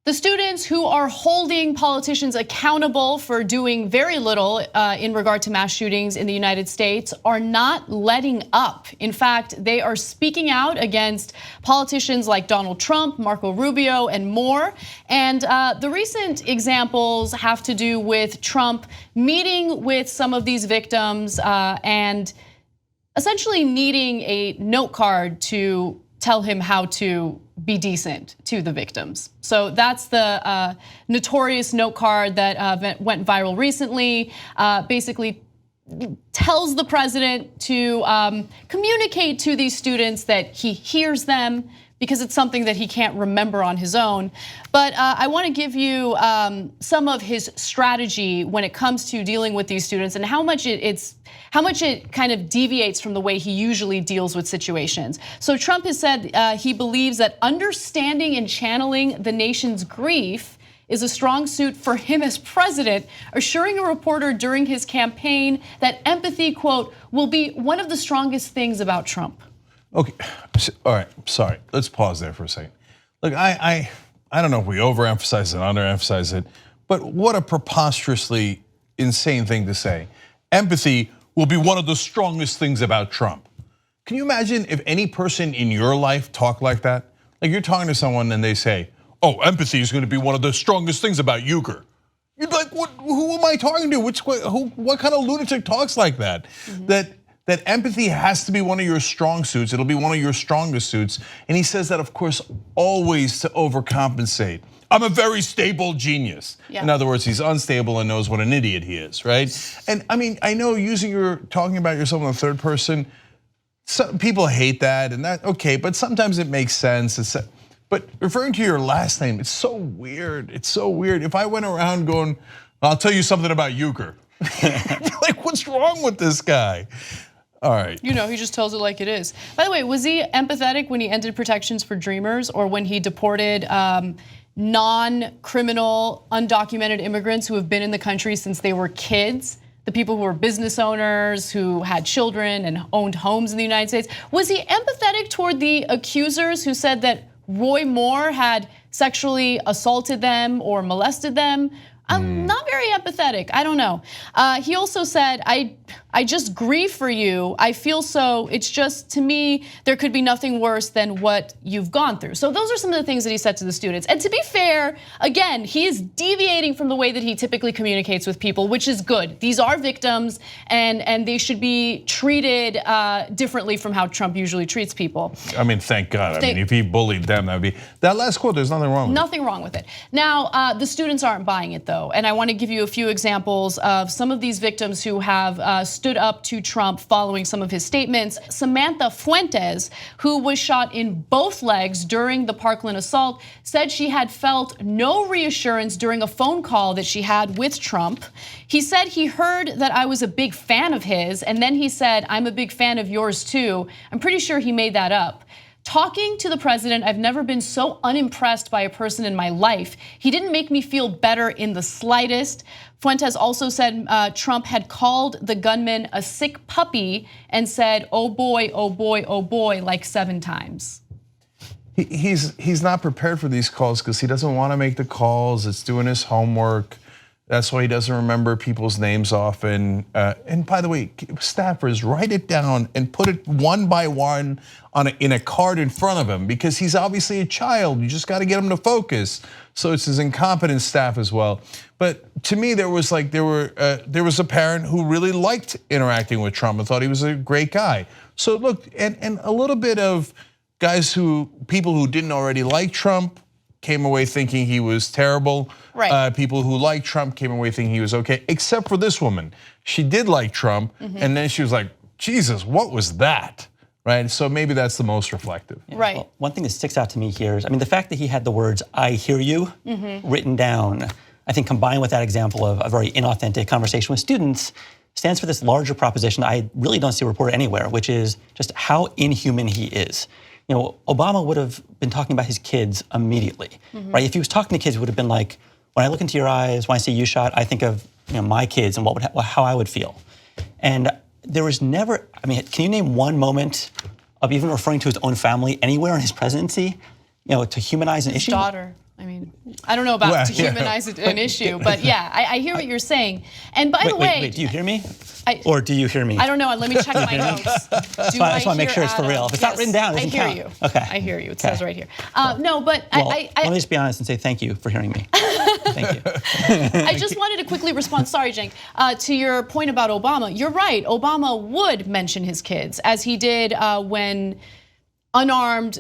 The students who are holding politicians accountable for doing very little in regard to mass shootings in the United States are not letting up. In fact, they are speaking out against politicians like Donald Trump, Marco Rubio, and more. And the recent examples have to do with Trump meeting with some of these victims and essentially needing a note card to tell him how to be decent to the victims. So that's the notorious note card that went viral recently. Basically tells the president to communicate to these students that he hears them, because it's something that he can't remember on his own. But I want to give you some of his strategy when it comes to dealing with these students and how much it kind of deviates from the way he usually deals with situations. So Trump has said he believes that understanding and channeling the nation's grief is a strong suit for him as president, assuring a reporter during his campaign that empathy, quote, will be one of the strongest things about Trump. Okay, all right, sorry, let's pause there for a second. Look, I don't know if we overemphasize it, underemphasize it, but what a preposterously insane thing to say. Empathy will be one of the strongest things about Trump. Can you imagine if any person in your life talked like that? Like you're talking to someone and they say, oh, empathy is gonna be one of the strongest things about Euchre. You'd be like, who am I talking to? What kind of lunatic talks like that? That empathy has to be one of your strong suits. It'll be one of your strongest suits. And he says that, of course, always to overcompensate. I'm a very stable genius. Yeah. In other words, he's unstable and knows what an idiot he is, right? And I mean, I know talking about yourself in the third person, some people hate that and that, okay, but sometimes it makes sense. But referring to your last name, it's so weird. It's so weird. If I went around going, I'll tell you something about Euchre. Like, what's wrong with this guy? All right. You know, he just tells it like it is. By the way, was he empathetic when he ended protections for Dreamers or when he deported non-criminal, undocumented immigrants who have been in the country since they were kids? The people who were business owners, who had children and owned homes in the United States. Was he empathetic toward the accusers who said that Roy Moore had sexually assaulted them or molested them? I'm not very empathetic, I don't know. He also said, I just grieve for you. I feel so, it's just, to me, there could be nothing worse than what you've gone through. So those are some of the things that he said to the students. And to be fair, again, he is deviating from the way that he typically communicates with people, which is good. These are victims and they should be treated differently from how Trump usually treats people. I mean, thank God. I mean, if he bullied them, that would be, that last quote, there's nothing wrong with it. Nothing wrong with it. Now, the students aren't buying it though. And I want to give you a few examples of some of these victims who have stood up to Trump following some of his statements. Samantha Fuentes, who was shot in both legs during the Parkland assault, said she had felt no reassurance during a phone call that she had with Trump. He said he heard that I was a big fan of his, and then he said, I'm a big fan of yours too. I'm pretty sure he made that up. Talking to the president, I've never been so unimpressed by a person in my life. He didn't make me feel better in the slightest. Fuentes also said Trump had called the gunman a sick puppy and said, oh boy, oh boy, oh boy, like 7 times. He's not prepared for these calls because he doesn't want to make the calls. It's doing his homework. That's why he doesn't remember people's names often. And by the way, staffers, write it down and put it one by one in a card in front of him, because he's obviously a child. You just got to get him to focus. So it's his incompetent staff as well. But to me, there was a parent who really liked interacting with Trump and thought he was a great guy. So look, and a little bit of people who didn't already like Trump came away thinking he was terrible. Right. People who liked Trump came away thinking he was okay, except for this woman. She did like Trump, and then she was like, Jesus, what was that? Right, so maybe that's the most reflective. Yeah. Right. Well, one thing that sticks out to me here is, I mean, the fact that he had the words, I hear you, written down, I think combined with that example of a very inauthentic conversation with students, stands for this larger proposition I really don't see reported anywhere, which is just how inhuman he is. You know, Obama would have been talking about his kids immediately, right? If he was talking to kids, it would have been like, when I look into your eyes, when I see you shot, I think of my kids and how I would feel. And there was never, I mean, can you name one moment of even referring to his own family anywhere in his presidency, to humanize an issue? His daughter. I mean, I don't know about to humanize an issue, but yeah, I hear what you're saying. And by the way, wait, do you hear me? Or do you hear me? I don't know. Let me check my notes. I just want to make sure it's for real. If it's not written down, it doesn't count. I hear you. Okay. I hear you. It says right here. No, but let me just be honest and say thank you for hearing me. Thank you. I just wanted to quickly respond, sorry, Cenk, to your point about Obama. You're right. Obama would mention his kids, as he did when unarmed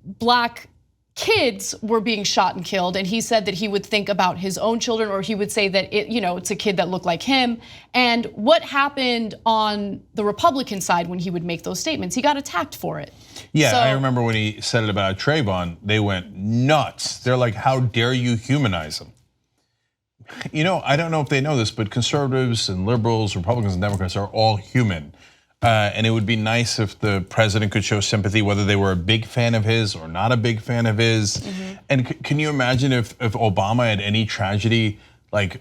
black kids were being shot and killed, and he said that he would think about his own children, or he would say that it's a kid that looked like him. And what happened on the Republican side when he would make those statements? He got attacked for it. Yeah, so, I remember when he said it about Trayvon, they went nuts. They're like, how dare you humanize him? You know, I don't know if they know this, but conservatives and liberals, Republicans and Democrats are all human. And it would be nice if the president could show sympathy, whether they were a big fan of his or not a big fan of his. And can you imagine if Obama had any tragedy, like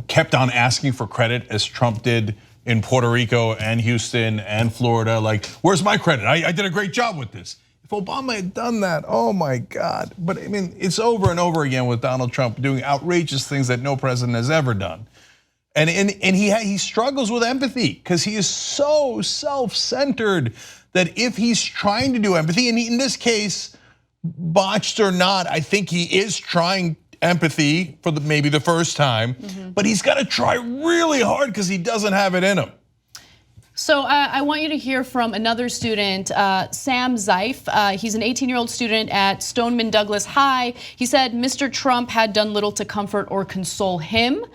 kept on asking for credit as Trump did in Puerto Rico and Houston and Florida, like, where's my credit? I did a great job with this. If Obama had done that, oh my God. But I mean, it's over and over again with Donald Trump doing outrageous things that no president has ever done. And he struggles with empathy because he is so self-centered that if he's trying to do empathy, and in this case, botched or not, I think he is trying empathy for maybe the first time, but he's got to try really hard because he doesn't have it in him. So I want you to hear from another student, Sam Zeif. He's an 18-year-old student at Stoneman Douglas High. He said Mr. Trump had done little to comfort or console him.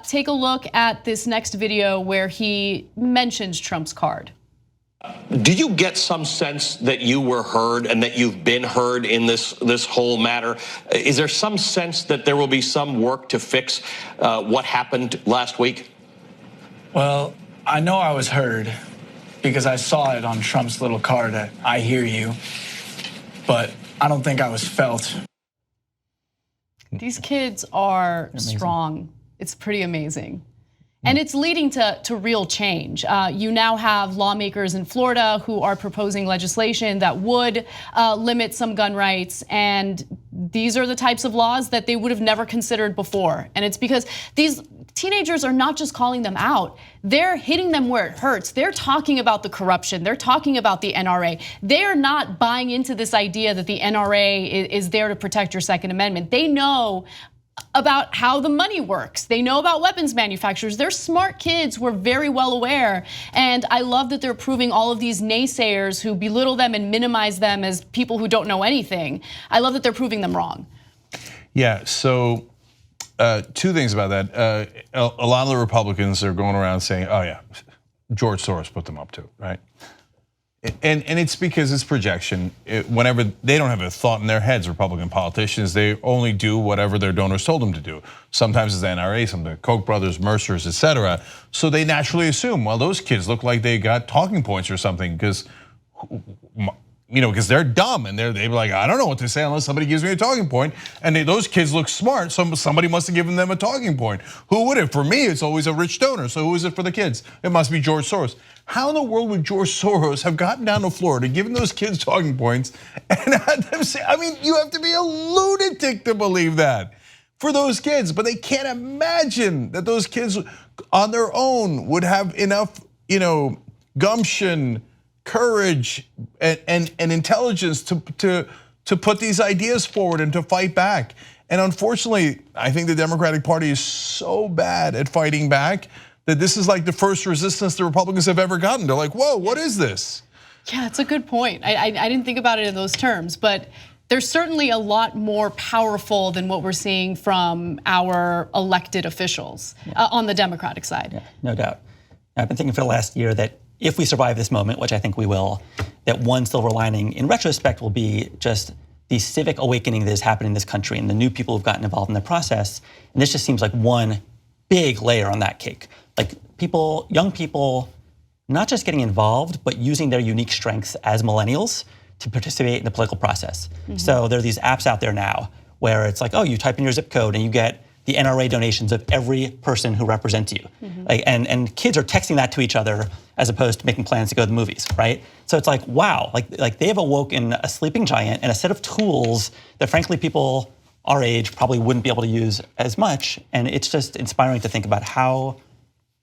Take a look at this next video where he mentions Trump's card. Do you get some sense that you were heard and that you've been heard in this whole matter? Is there some sense that there will be some work to fix what happened last week? Well, I know I was heard because I saw it on Trump's little card that I hear you, but I don't think I was felt. These kids are strong. It's pretty amazing. And it's leading to real change. You now have lawmakers in Florida who are proposing legislation that would limit some gun rights. And these are the types of laws that they would have never considered before. And it's because these teenagers are not just calling them out, they're hitting them where it hurts. They're talking about the corruption. They're talking about the NRA. They're not buying into this idea that the NRA is there to protect your Second Amendment. They know about how the money works. They know about weapons manufacturers. They're smart kids who are very well aware. And I love that they're proving all of these naysayers who belittle them and minimize them as people who don't know anything. I love that they're proving them wrong. Yeah, so two things about that. A lot of the Republicans are going around saying, oh yeah, George Soros put them up to it, right? And it's because it's projection. Whenever they don't have a thought in their heads, Republican politicians, they only do whatever their donors told them to do. Sometimes it's the NRA, sometimes Koch brothers, Mercers, etc. So they naturally assume, well, those kids look like they got talking points or something because, because they're dumb and they're like, I don't know what to say unless somebody gives me a talking point. And those kids look smart, so somebody must have given them a talking point. Who would it? For me, it's always a rich donor. So who is it for the kids? It must be George Soros. How in the world would George Soros have gotten down to Florida, given those kids talking points, and had them say, I mean, you have to be a lunatic to believe that for those kids, but they can't imagine that those kids on their own would have enough, gumption, courage, and intelligence to put these ideas forward and to fight back. And unfortunately, I think the Democratic Party is so bad at fighting back that this is like the first resistance the Republicans have ever gotten. They're like, whoa, what is this? Yeah, it's a good point. I didn't think about it in those terms, but they're certainly a lot more powerful than what we're seeing from our elected officials on the Democratic side. Yeah, no doubt. I've been thinking for the last year that if we survive this moment, which I think we will, that one silver lining in retrospect will be just the civic awakening that has happened in this country and the new people who've gotten involved in the process. And this just seems like one big layer on that cake. Like young people, not just getting involved, but using their unique strengths as millennials to participate in the political process. So there are these apps out there now where it's like, oh, you type in your zip code and you get the NRA donations of every person who represents you. And kids are texting that to each other as opposed to making plans to go to the movies, right? So it's like, wow, like they have awoken a sleeping giant and a set of tools that frankly people our age probably wouldn't be able to use as much. And it's just inspiring to think about how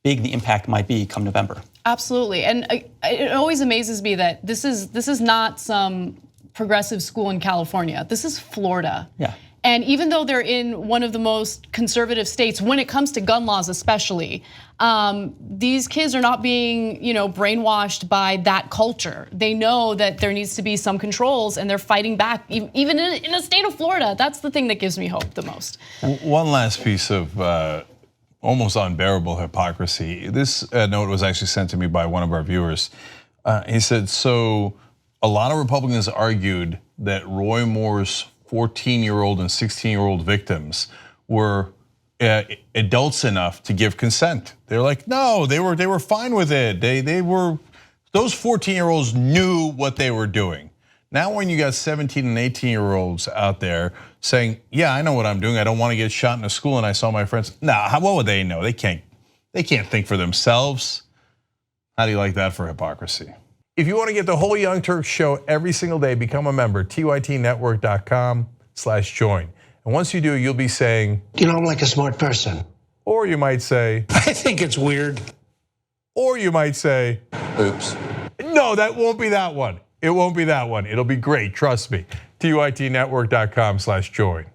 big the impact might be come November. Absolutely, and it always amazes me that this is not some progressive school in California. This is Florida. Yeah. And even though they're in one of the most conservative states, when it comes to gun laws especially, these kids are not being, brainwashed by that culture. They know that there needs to be some controls, and they're fighting back, even in the state of Florida. That's the thing that gives me hope the most. One last piece of almost unbearable hypocrisy. This note was actually sent to me by one of our viewers. He said, so a lot of Republicans argued that Roy Moore's 14-year-old and 16-year-old victims were adults enough to give consent. They're like, no, they were fine with it. They were, those 14-year-olds knew what they were doing. Now when you got 17 and 18-year-olds out there saying, yeah, I know what I'm doing. I don't want to get shot in a school and I saw my friends. Nah, what would they know? They can't think for themselves. How do you like that for hypocrisy? If you want to get the whole Young Turks show every single day, become a member, tytnetwork.com/join. And once you do, you'll be saying, I'm like a smart person. Or you might say, I think it's weird. Or you might say, oops. No, that won't be that one. It won't be that one. It'll be great, trust me. tytnetwork.com/join.